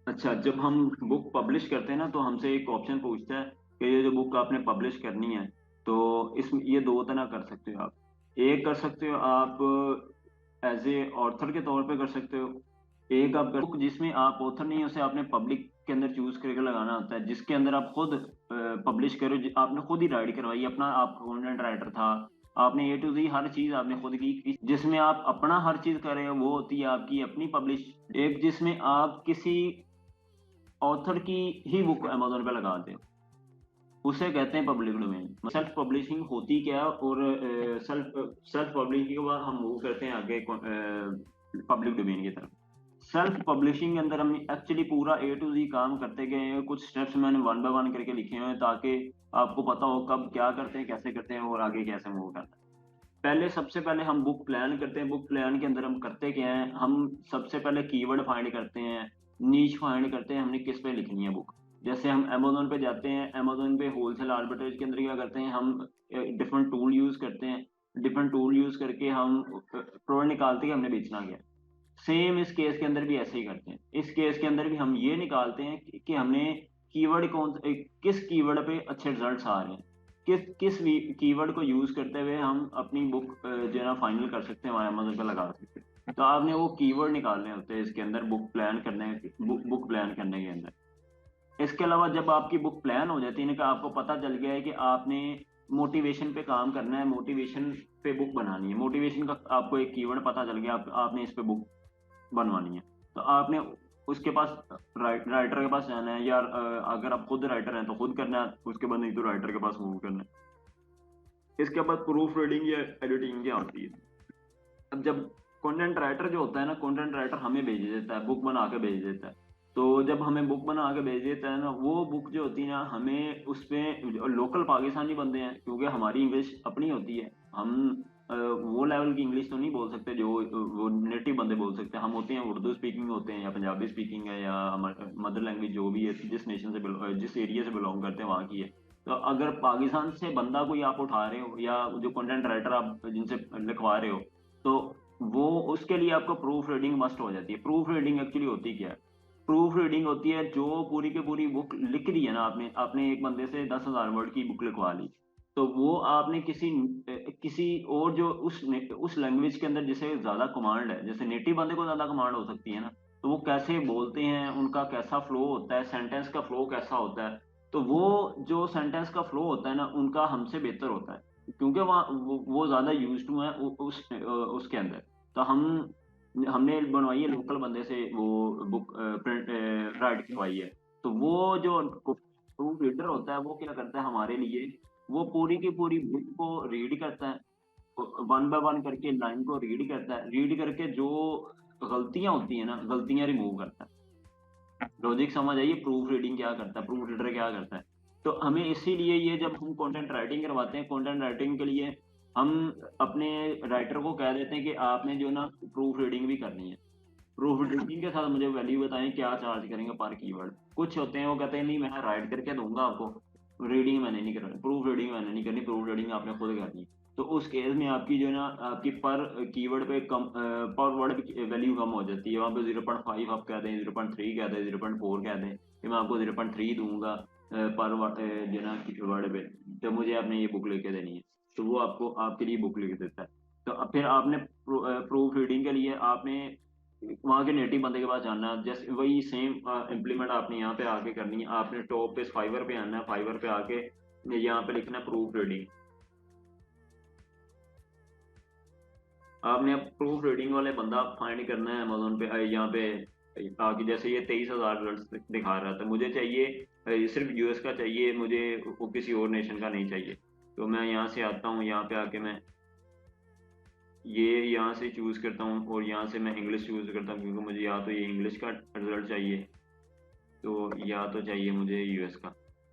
अच्छा, जब हम बुक पब्लिश करते हैं ना तो हमसे एक ऑप्शन पूछता है कि ये जो बुक आपने पब्लिश करनी है, तो इसमें ये दो तरह कर सकते हो आप। एक कर सकते हो आप एज ए ऑथर के तौर पे कर सकते हो। एक आप बुक जिसमें आप ऑथर नहीं है, उसे आपने पब्लिक के अंदर चूज करके लगाना होता है, जिसके अंदर आप खुद पब्लिश करो, आपने खुद ही राइट करवाई, अपना आप कंटेंट राइटर था, आपने A to Z हर चीज आपने खुद की। जिसमें आप अपना हर चीज कर रहे हो वो होती है आपकी अपनी पब्लिश। एक जिसमें आप किसी ऑथर की ही बुक अमेजोन पे लगाते हो, उसे कहते हैं पब्लिक डोमेन। सेल्फ पब्लिशिंग होती क्या है, और सेल्फ सेल्फ पब्लिशिंग के बाद हम मूव करते हैं आगे पब्लिक डोमेन की तरफ। सेल्फ पब्लिशिंग के अंदर हम एक्चुअली पूरा A to Z काम करते गए हैं, कुछ स्टेप्स मैंने वन बाय वन करके लिखे हुए हैं ताकि आपको पता हो कब क्या करते हैं, कैसे करते हैं और आगे कैसे मूव करते हैं। पहले सबसे पहले हम बुक प्लान करते हैं। बुक प्लान के अंदर हम करते क्या है, हम सबसे पहले कीवर्ड फाइंड करते हैं, नीच फाइंड करते हैं, हमने किस पे लिखनी है बुक। जैसे हम अमेजोन पे जाते हैं, अमेजोन पे होलसेल आर्बिट्रेज के अंदर क्या करते हैं, हम डिफरेंट टूल यूज करते हैं। डिफरेंट टूल यूज करके हम प्रोडक्ट निकालते हैं कि हमने बेचना क्या है। सेम इस केस के अंदर भी ऐसे ही करते हैं। इस केस के अंदर भी हम ये निकालते हैं कि हमने कीवर्ड किस कीवर्ड पे अच्छे रिजल्ट्स आ रहे हैं, किस किस कीवर्ड को यूज करते हुए हम अपनी बुक जो है ना फाइनल कर सकते हैं, हमारे अमेजन पे लगा सकते हैं। तो आपने वो कीवर्ड निकालने होते हैं इसके अंदर बुक प्लान करने के अंदर। इसके अलावा जब आपकी बुक प्लान हो जाती है ना, कि आपको पता चल गया है कि आपने मोटिवेशन पे काम करना है, मोटिवेशन पे बुक बनानी है, मोटिवेशन का आपको एक कीवर्ड पता चल गया, आपने इस पे बुक बनवानी है, तो आपने उसके पास राइटर के पास जाना है, या अगर आप खुद राइटर हैं तो खुद करना है, उसके बाद नहीं तो राइटर के पास मूव करना है। इसके बाद प्रूफ रीडिंग या एडिटिंग क्या होती है। अब जब कंटेंट राइटर जो होता है ना, कंटेंट राइटर हमें भेज देता है, बुक बना के भेज देता है। तो जब हमें बुक बना के भेज देता है ना, वो बुक जो होती है ना, हमें उसपे लोकल पाकिस्तानी बंदे हैं, क्योंकि हमारी इंग्लिश अपनी होती है, हम वो लेवल की इंग्लिश तो नहीं बोल सकते जो वो नेटिव बंदे बोल सकते हैं। हम होते हैं उर्दू स्पीकिंग होते हैं, या पंजाबी स्पीकिंग है, या मदर लैंग्वेज जो भी है, जिस नेशन से जिस एरिया से बिलोंग करते हैं वहाँ की है। तो अगर पाकिस्तान से बंदा कोई आप उठा रहे हो, या जो कंटेंट राइटर आप जिनसे लिखवा रहे हो, तो वो उसके लिए आपको प्रूफ रीडिंग मस्ट हो जाती है। प्रूफ रीडिंग एक्चुअली होती क्या है, प्रूफ रीडिंग होती है जो पूरी की पूरी बुक लिख दी है ना, आपने आपने एक बंदे से 10,000 वर्ड की बुक लिखवा ली, तो वो आपने किसी और जो उस लैंग्वेज के अंदर जिसे ज्यादा कमांड है, जैसे नेटिव बंदे को ज्यादा कमांड हो सकती है ना, तो वो कैसे बोलते हैं, उनका कैसा फ्लो होता है, सेंटेंस का फ्लो कैसा होता है, तो वो जो सेंटेंस का फ्लो होता है ना, उनका हमसे बेहतर होता है, क्योंकि वहाँ वो ज्यादा यूज टू है उसके अंदर। तो हमने बनवाई है लोकल बंदे से, वो बुक प्रिंट राइट करवाई है। तो वो जो प्रूफ रीडर होता है वो क्या करता है हमारे लिए, वो पूरी की पूरी बुक को रीड करता है, वन बाय वन करके लाइन को रीड करता है, रीड करके जो गलतियां होती है ना, गलतियां रिमूव करता है। लॉजिक समझ आइए, प्रूफ रीडिंग क्या करता है, प्रूफ रीडर क्या करता है। तो हमें इसीलिए ये जब हम कंटेंट राइटिंग करवाते हैं, कंटेंट राइटिंग के लिए हम अपने राइटर को कह देते हैं कि आपने जो ना प्रूफ रीडिंग भी करनी है। प्रूफ रीडिंग के साथ मुझे वैल्यू बताएं, क्या चार्ज करेंगे पर कीवर्ड। कुछ होते हैं वो कहते हैं नहीं मैं राइट करके दूंगा आपको, रीडिंग मैंने नहीं करनी, प्रूफ रीडिंग मैंने नहीं करनी, प्रूफ रीडिंग आपने खुद करनी है। तो उस केस में आपकी जो है ना, आपकी पर कीवर्ड पे कम पर वर्ड वैल्यू कम हो जाती है। वहाँ पे 0.5 आप कह दें, 0.3 कह दें, 0.4 कह दें, कि मैं आपको 0.3 दूंगा पर जो है ना वर्ड पे, तो मुझे आपने ये बुक लेके देनी है, तो वो आपको आपके लिए बुक लिख देता है। तो अब फिर आपने प्रूफ रीडिंग के लिए आपने वहाँ के नेटिव बंदे के पास जाना है, जैसे वही सेम इम्प्लीमेंट आपने यहाँ पे आके करनी है। आपने टॉप पे फाइवर पे आना है, फाइवर पे आके यहाँ पे लिखना है प्रूफ रीडिंग। आपने अब प्रूफ रीडिंग वाले बंदा फाइंड करना है अमेजोन पे, यहाँ पे आगे। जैसे ये 23,000 रिजल्ट दिखा रहा था, मुझे चाहिए सिर्फ यूएस का चाहिए मुझे, वो किसी और नेशन का नहीं चाहिए। तो मैं यहाँ से आता हूँ, यहाँ पे आके मैं ये यहाँ से चूज करता हूँ, और यहाँ से मैं इंग्लिश चूज करता हूँ, क्योंकि मुझे या तो ये इंग्लिश का रिजल्ट चाहिए, तो या तो चाहिए मुझे यूएस का,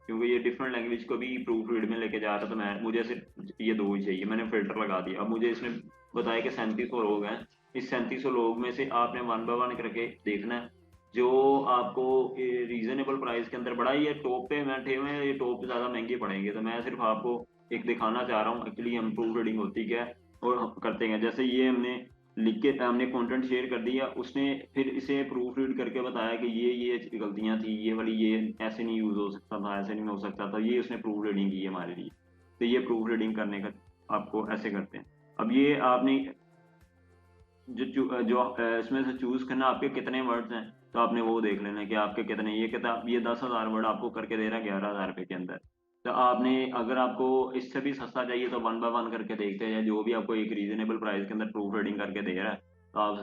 क्योंकि ये डिफरेंट लैंग्वेज को भी प्रूफ रीड में लेके जा रहा था मैं। मुझे सिर्फ ये दो ही चाहिए, मैंने फिल्टर लगा दिया। अब मुझे इसने बताया कि 3700 लोग हैं, इस 3700 लोग में से आपने वन बाय वन करके देखना है जो आपको रीजनेबल प्राइस के अंदर। बड़ा ये टॉप पे बैठे हुए हैं, ये टॉप पे ज्यादा महंगे पड़ेंगे, तो मैं सिर्फ आपको एक दिखाना चाह रहा हूँ एक्चुअली हम प्रूफ रीडिंग होती क्या है और हम करते हैं। जैसे ये हमने लिख के हमने कंटेंट शेयर कर दिया, उसने फिर इसे प्रूफ रीड करके बताया कि ये गलतियां थी, ये वाली ये ऐसे नहीं यूज हो सकता था, ऐसे नहीं हो सकता था, ये उसने प्रूफ रीडिंग की है हमारे लिए। तो ये प्रूफ रीडिंग करने का आपको ऐसे करते हैं। अब ये आपने इसमें से चूज करना आपके कितने वर्ड्स हैं, तो आपने वो देख लेना है कि आपके कितने, ये किताब ये 10,000 वर्ड आपको करके दे रहा है 11,000 रुपये के अंदर। तो आपने अगर आपको इससे भी सस्ता चाहिए तो वन बाय वन करके देखते हैं, जो भी आपको एक रीजनेबल प्राइस के अंदर प्रूफ रीडिंग करके दे रहा है, तो आप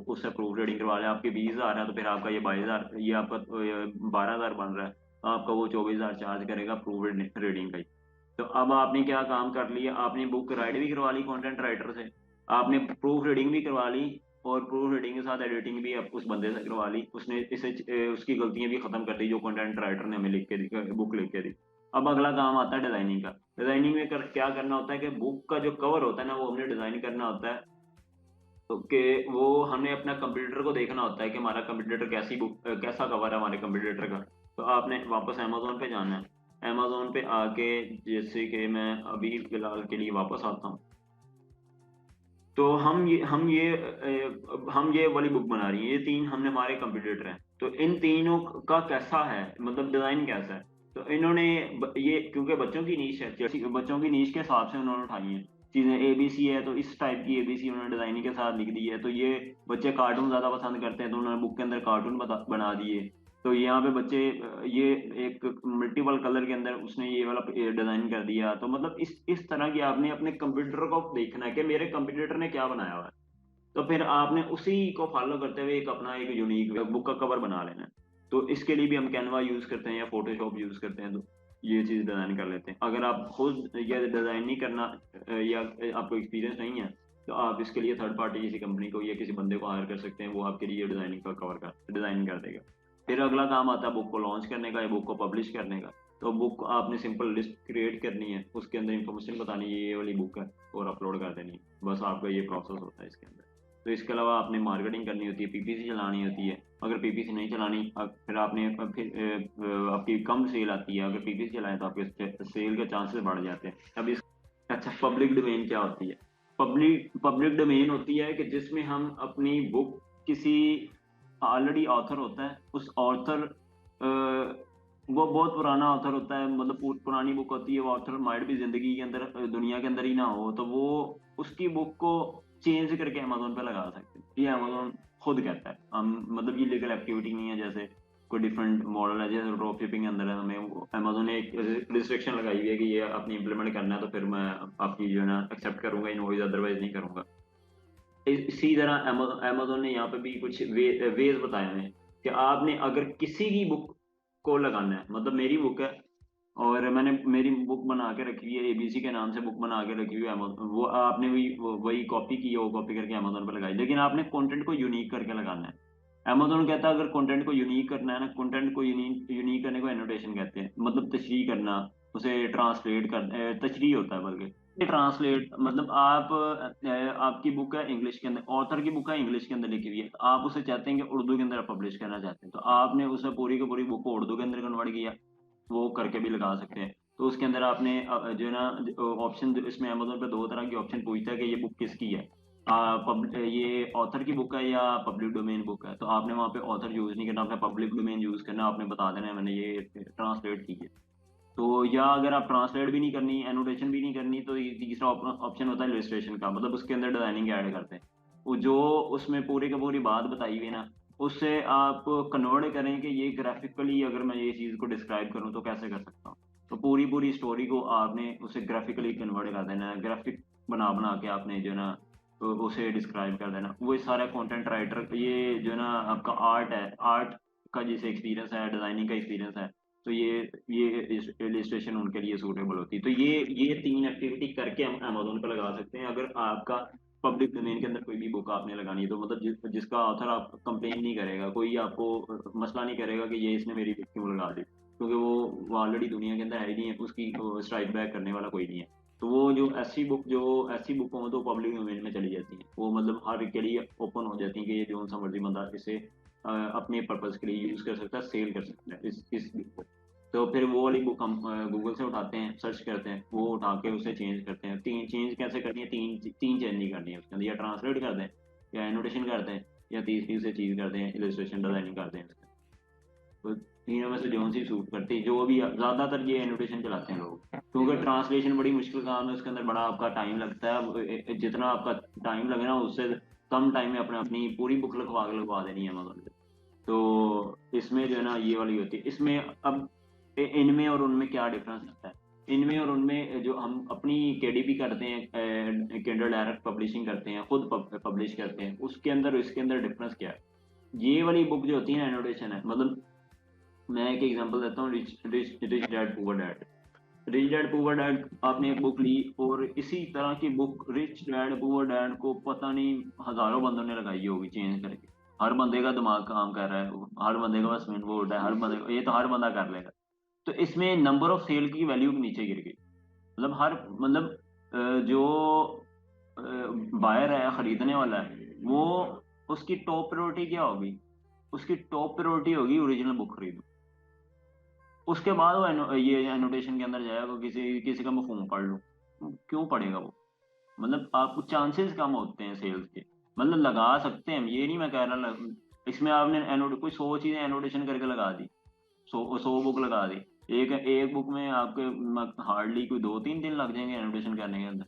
उससे प्रूफ रीडिंग करवा लें। आपके 20,000 है तो फिर आपका ये 22,000, ये आपका 12,000 बन रहा है, तो आपका वो 24,000 चार्ज करेगा प्रूफ रीडिंग का ही। तो अब आपने क्या काम कर लिया, आपने बुक राइट भी करवा ली कंटेंट राइटर से, आपने प्रूफ रीडिंग भी करवा ली, और प्रूफ रीडिंग के साथ एडिटिंग भी आप उस बंदे से करवा ली, उसने इसे उसकी गलतियां भी खत्म कर दी जो कंटेंट राइटर ने हमें लिख के दी, बुक लिख के दी। अब अगला काम आता है डिजाइनिंग का। डिजाइनिंग में क्या करना होता है कि बुक का जो कवर होता है ना, वो हमने डिजाइन करना होता है। तो कि वो हमें अपना कंप्यूटर को देखना होता है कि हमारा कंप्यूटर कैसा कवर है हमारे कंप्यूटर का। तो आपने वापस अमेजोन पे जाना है। अमेजोन पे आके, जैसे कि मैं अभी फिलहाल के लिए वापस आता हूँ, तो हम ये वाली बुक बना रही हैं, ये तीन हमने हमारे कंप्यूटर हैं, तो इन तीनों का कैसा है, मतलब डिजाइन कैसा है। तो इन्होंने ये क्योंकि बच्चों की नीश है, बच्चों की नीश के हिसाब से उन्होंने उठाई हैं चीजें। एबीसी है तो इस टाइप की एबीसी उन्होंने डिजाइनिंग के साथ लिख दी है। तो ये बच्चे कार्टून ज्यादा पसंद करते हैं, तो उन्होंने बुक के अंदर कार्टून बना दिए। तो यहाँ पे बच्चे ये एक मल्टीपल कलर के अंदर उसने ये वाला डिजाइन कर दिया। तो मतलब इस तरह की आपने अपने कंप्यूटर को देखना है कि मेरे कंप्यूटर ने क्या बनाया हुआ है, तो फिर आपने उसी को फॉलो करते हुए एक अपना एक यूनिक बुक का कवर बना लेना है। तो इसके लिए भी हम कैनवा यूज करते हैं या फोटोशॉप यूज करते हैं, तो ये चीज डिजाइन कर लेते हैं। अगर आप खुद ये डिजाइन नहीं करना, या आपको एक्सपीरियंस नहीं है, तो आप इसके लिए थर्ड पार्टी किसी कंपनी को या किसी बंदे को हायर कर सकते हैं, वो आपके लिए डिजाइनिंग का कवर कर डिजाइन कर देगा। फिर अगला काम आता है बुक को लॉन्च करने का या बुक को पब्लिश करने का। तो बुक आपने सिंपल लिस्ट क्रिएट करनी है, उसके अंदर इंफॉर्मेशन बतानी है ये वाली बुक है, और अपलोड कर देनी है। बस आपका ये प्रोसेस होता है इसके अंदर। तो इसके अलावा आपने मार्केटिंग करनी होती है, पीपीसी चलानी होती है। अगर पीपीसी नहीं चलानी, फिर आपने फिर आपकी कम सेल आती है, अगर पीपीसी चलाएं तो आपके सेल के चांसेस बढ़ जाते हैं। अब इस अच्छा, पब्लिक डोमेन क्या होती है? पब्लिक डोमेन होती है कि जिसमें हम अपनी बुक, किसी ऑलरेडी ऑथर होता है, उस ऑथर, वो बहुत पुराना ऑथर होता है, मतलब पुरानी बुक होती है, वो ऑथर माइट भी जिंदगी के अंदर दुनिया के अंदर ही ना हो, तो वो उसकी बुक को चेंज करके अमेजोन पे लगा सकते हैं। ये अमेजोन खुद कहता है, हम मतलब ये लीगल एक्टिविटी नहीं है। जैसे कोई डिफरेंट मॉडल है, जैसे ड्रॉप शिपिंग के अंदर है, हमें अमेजोन ने एक रिस्ट्रिक्शन लगाई हुई है कि ये अपनी इंप्लीमेंट करना है, तो फिर मैं आपकी जो है ना एक्सेप्ट करूंगा इनवॉइस, अदरवाइज नहीं करूंगा। इसी तरह अमेजोन ने यहाँ पे भी कुछ वेज बताए हुए हैं कि आपने अगर किसी की बुक को लगाना है, मतलब मेरी बुक है और मैंने मेरी बुक बना के रखी हुई है, एबीसी के नाम से बुक बना के रखी हुई है Amazon, वो आपने वही कॉपी की है, वो कॉपी करके अमेजोन पे लगाई, लेकिन आपने कंटेंट को यूनिक करके लगाना है। अमेजोन कहता है अगर कंटेंट को यूनिक करना है ना, कंटेंट को यूनिक यूनिक करने को एनोटेशन कहते हैं, मतलब तशरीह करना, उसे ट्रांसलेट कर, तशरीह होता है बल्कि ट्रांसलेट, मतलब आपकी बुक है इंग्लिश के अंदर, ऑथर की बुक है इंग्लिश के अंदर लिखी हुई है, तो आप उसे चाहते हैं कि उर्दू के अंदर पब्लिश करना चाहते हैं, तो आपने उसे पूरी की पूरी बुक को उर्दू के अंदर कन्वर्ट किया, वो करके भी लगा सकते हैं। तो उसके अंदर आपने जो है ना ऑप्शन, इसमें अमेजोन पे दो तरह की ऑप्शन पूछता है कि ये बुक किसकी है, ये ऑथर की बुक है या पब्लिक डोमेन बुक है। तो आपने वहाँ पे ऑथर यूज नहीं करना, आपने पब्लिक डोमेन यूज करना, आपने बता देना है मैंने ये ट्रांसलेट की है। तो या अगर आप ट्रांसलेट भी नहीं करनी, एनोटेशन भी नहीं करनी, तो ये तीसरा ऑप्शन होता है इलस्ट्रेशन का, मतलब उसके अंदर डिजाइनिंग ऐड करते हैं। वो जो उसमें पूरी की पूरी बात बताई हुई है ना, उससे आप कन्वर्ट करें कि ये ग्राफिकली अगर मैं ये चीज़ को डिस्क्राइब करूँ तो कैसे कर सकता हूँ। तो पूरी पूरी स्टोरी को आपने उसे ग्राफिकली कन्वर्ट कर देना है, ग्राफिक बना बना के आपने जो है ना तो उसे डिस्क्राइब कर देना। वो सारा कंटेंट राइटर, ये जो है ना आपका आर्ट है, आर्ट का जैसे एक्सपीरियंस है, डिजाइनिंग का एक्सपीरियंस है, तो ये इलिस्ट्रेशन उनके लिए सूटेबल होती है। तो ये तीन एक्टिविटी करके हम अमेजोन पे लगा सकते हैं। अगर आपका पब्लिक डोमेन के अंदर कोई भी बुक आपने लगानी है, तो मतलब जिसका ऑथर आप कंप्लेन नहीं करेगा, कोई आपको मसला नहीं करेगा कि ये इसने मेरी बुक क्यों लगा दी, क्योंकि वो ऑलरेडी दुनिया के अंदर है ही नहीं है, उसकी स्ट्राइक बैक करने वाला कोई नहीं है। तो वो जो ऐसी बुक हो तो पब्लिक डोमेन में चली जाती है, वो मतलब हर एक के लिए ओपन हो जाती है कि ये जो सा मर्जी बंदा इसे अपने पर्पज के लिए यूज कर सकता है, सेल कर सकता है इस बुक को। तो फिर वो वाली बुक हम गूगल से उठाते हैं, सर्च करते हैं, वो उठा के उसे चेंज करते हैं। तीन चेंज कैसे करनी है, तीन तीन चेंज नहीं करनी है उसके अंदर, या ट्रांसलेट कर दें, या एनोटेशन करते हैं या तीसरी से चीज़ करते हैं, इलस्ट्रेशन डिजाइनिंग करते हैं। तो तीनों में से जो सी सूट करती, जो भी ज़्यादातर ये एनोटेशन चलाते हैं लोग, क्योंकि ट्रांसलेशन बड़ी मुश्किल काम है, उसके अंदर बड़ा आपका टाइम लगता है। जितना आपका टाइम लगे ना, उससे कम टाइम में अपने अपनी पूरी बुक लगवा देनी है अमेज़न पे। तो इसमें जो है ना ये वाली होती है। इसमें अब इनमें और उनमें क्या डिफरेंस लगता है? इनमें और उनमें जो हम अपनी केडीपी करते हैं, किंडल डायरेक्ट पब्लिशिंग करते हैं, खुद पब्लिश करते हैं, उसके अंदर और इसके अंदर डिफरेंस क्या है? ये वाली बुक जो होती है ना, एनोटेशन है, मतलब मैं एक एग्जांपल देता हूँ, rich rich rich dad poor dad. Rich dad poor dad आपने एक बुक ली, और इसी तरह की book rich dad poor dad को पता नहीं हजारों बंदों ने लगाई होगी चेंज करके। हर बंदे का दिमाग काम कर रहा है, हर बंदे का बस बोर्ड है, हर बंदे को, ये तो हर बंदा कर लेगा। तो इसमें नंबर ऑफ सेल की वैल्यू नीचे गिर गई। मतलब हर मतलब जो बायर है, खरीदने वाला है, वो उसकी टॉप प्रायोरिटी क्या होगी? उसकी टॉप प्रायोरिटी होगी ओरिजिनल बुक खरीदो। उसके बाद वो ये एनोटेशन के अंदर जाएगा, किसी किसी का मफहूम पढ़ लो। क्यों पढ़ेगा वो? मतलब आपको चांसेस कम होते हैं सेल्स के। मतलब लगा सकते हैं हम, ये नहीं मैं कह रहा इसमें आपने एनोट कोई 100 चीजें एनोटेशन करके लगा दी, 100 बुक लगा दी, एक एक बुक में आपके हार्डली कोई 2-3 दिन लग जाएंगे एनोटेशन करने के अंदर।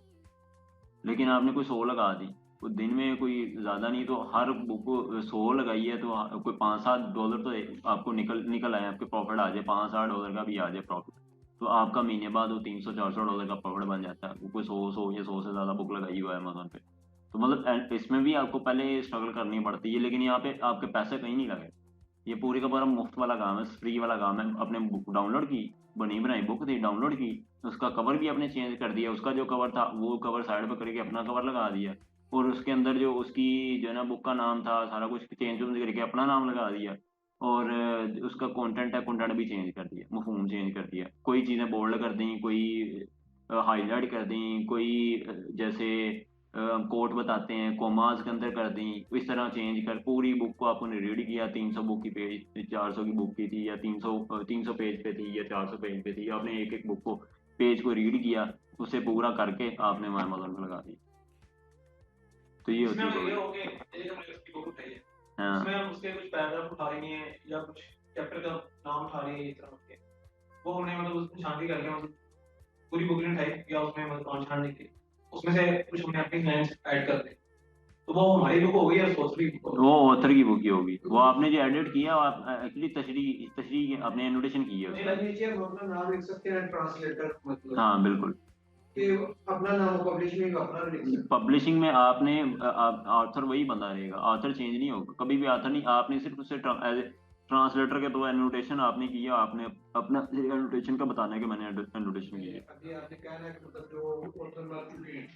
लेकिन आपने कोई 100 लगा दी, तो दिन में कोई ज्यादा नहीं तो हर बुक को 100 लगाई है, तो कोई $5-7 तो आपको निकल निकल आए, आपके प्रॉफिट आ जाए, $5-7 का भी आ जाए प्रॉफिट। तो आपका महीने बाद वो $300-400 का प्रॉफिट बन जाता है। वो कोई 100 या 100 से ज्यादा बुक लगाई हुआ है अमेजोन पे। तो मतलब इसमें भी आपको पहले स्ट्रगल करनी पड़ती है, लेकिन यहाँ पे आपके पैसे कहीं नहीं लगे। ये पूरी का पूरा मुफ्त वाला काम है, फ्री वाला काम है। अपने बुक डाउनलोड की, बनी बनाई बुक थी, डाउनलोड की, उसका कवर भी आपने चेंज कर दिया, उसका जो कवर था वो कवर साइड पर करके अपना कवर लगा दिया, और उसके अंदर जो उसकी जो है ना बुक का नाम था, सारा कुछ चेंज करके अपना नाम लगा दिया, और उसका कंटेंट है, कंटेंट भी चेंज कर दिया, मफहूम चेंज कर दिया, कोई चीज़ें बोल्ड कर दी, कोई हाईलाइट कर दी, कोई जैसे कोट बताते हैं कोमास के अंदर कर दी, इस तरह चेंज कर पूरी बुक को आपने रीड किया। 300 बुक की पेज, 400 की बुक की थी, या 300 पेज पे थी, या 400 पेज पे थी, आपने एक एक बुक को पेज को रीड किया, उसे पूरा करके आपने वहाँ अमेज़न पे लगा दिया। तो ये होती है इसमें ये हो गया, एक हमने उसकी बुक उठाई है, हाँ उसमें हम उसके कुछ पैराग्राफ उठा रहे हैं या कुछ चैप्टर का नाम उठा रहे हैं, इस तरह के वो हमने मतलब उसमें छांटी करके मतलब पूरी बुक नहीं उठाई या उसमें मतलब कौन छानने की, उसमें से कुछ हमने अपनी लाइंस ऐड कर दी, तो वो हमारी बुक हो गई और सोच रही बुक वो ऑथर की बुक ही होगी, वो आपने जो एडिट किया वो आप एक्चुअली तशरीह तशरीह आपने एनोटेशन की है नहीं उसका। नीचे हम अपना नाम लिख सकते हैं ट्रांसलेटर, मतलब हाँ बिल्कुल। कि अपना नाम पब्लिश में अपना लिख सकते हैं। पब्लिशिंग में आपने ऑथर वही बंदा रहेगा, ऑथर चेंज नहीं होगा कभी भी, ऑथर नहीं, आपने सिर्फ उससे एज ट्रांसलेटर के तो एनोटेशन आपने किया, आपने अपना एनोटेशन का बताना है कि मैंने एनोटेशन किया। अभी आपने कहना है कि मतलब जो ऑथर मर चुके हैं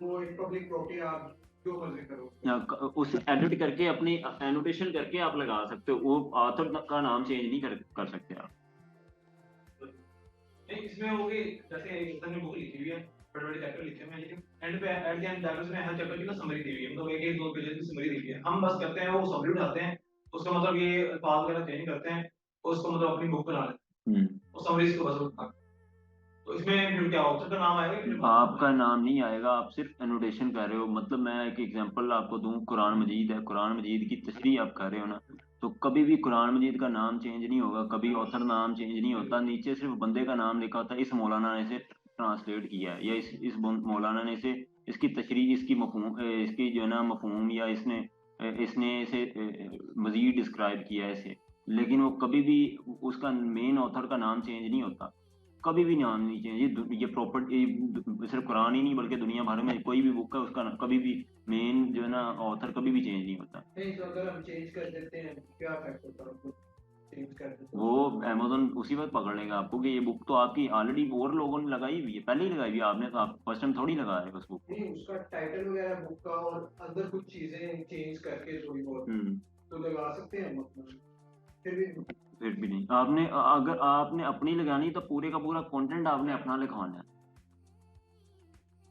वो एक पब्लिक प्रॉपर्टी, आप जो मर्जी करो उस एडिट करके अपनी एनोटेशन करके आप लगा सकते हो, वो ऑथर का नाम चेंज नहीं कर सकते आप। नहीं इसमें हो गई, जैसे एक ने बुक लिखी हुई है, बड़े बड़े चैप्टर लिखे हुए हैं, लेकिन एंड पे एट द एंड चैप्टर्स में हर चैप्टर की ना समरी दी हुई है, मतलब एक एक 2 पेजेस की समरी दी हुई है, हम बस करते हैं वो समरी उठाते हैं, उसका मतलब ये अल्फाज वगैरह चेंज करते हैं, और उसको मतलब अपनी बुक बना लेते हैं, और समरीज को बस उठा, तो इसमें फिर क्या ऑथर का नाम आएगा कि फिर आपका नाम नहीं आएगा, आप सिर्फ एनोटेशन कर रहे हो। मतलब मैं एक एग्जांपल आपको दूं, कुरान मजीद है, कुरान मजीद की तशरीह आप कर रहे हो ना, तो कभी भी कुरान मजीद का नाम चेंज नहीं होगा, कभी ऑथर नाम चेंज नहीं होता, नीचे सिर्फ बंदे का नाम लिखा होता है, इस मौलाना ने इसे ट्रांसलेट किया है, या इस मौलाना ने इसे इसकी तशरीह, इसकी मफहूम, इसकी जो है ना मफहूम, या इसने इसने इसे मजीद डिस्क्राइब किया है इसे। लेकिन वो कभी भी उसका मेन ऑथर का नाम चेंज नहीं होता, कभी भी नाम नहीं चाहिए। ये प्रॉपर्टी सिर्फ कुरान ही नहीं बल्कि दुनिया भर में कोई भी बुक है उसका कभी भी मेन जो है ना ऑथर कभी भी चेंज नहीं होता। नहीं, तो अगर हम चेंज कर देते हैं क्या इफेक्ट होता है उसको चेंज कर देते हैं? वो अमेजोन उसी वक्त पकड़ लेगा आपको कि ये बुक तो आपकी ऑलरेडी और लोगों ने लगाई हुई है, पहले ही लगाई हुई है, आपने तो आप फर्स्ट टाइम थोड़ी लगा रहे हो उस बुक को। नहीं उसका टाइटल वगैरह बुक का और अंदर कुछ चीजें चेंज करके थोड़ी बहुत तो लगा सकते हैं हम अपना, फिर भी नहीं, आपने अगर आपने अपनी लगानी तो पूरे का पूरा कंटेंट आपने अपना लिखवाना है,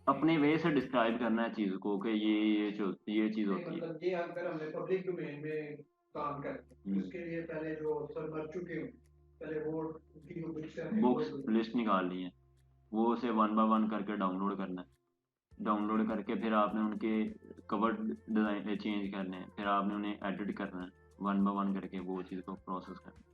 अपने वे से डिस्क्राइब करना है चीज को कि ये चीज नहीं होती है। मतलब ये अगर हमने पब्लिक डोमेन में काम करते हैं उसके लिए पहले जो अफसर मर चुके हों पहले वो उनकी बुक्स बुक्स लिस्ट निकालनी है, वो उसे वन बाय वन करके डाउनलोड करना है, डाउनलोड करके फिर आपने उनके कवर डिज़ाइन चेंज करने हैं, फिर आपने उन्हें एडिट करना है, वन बाय वन करके वो चीज़ को प्रोसेस करना है।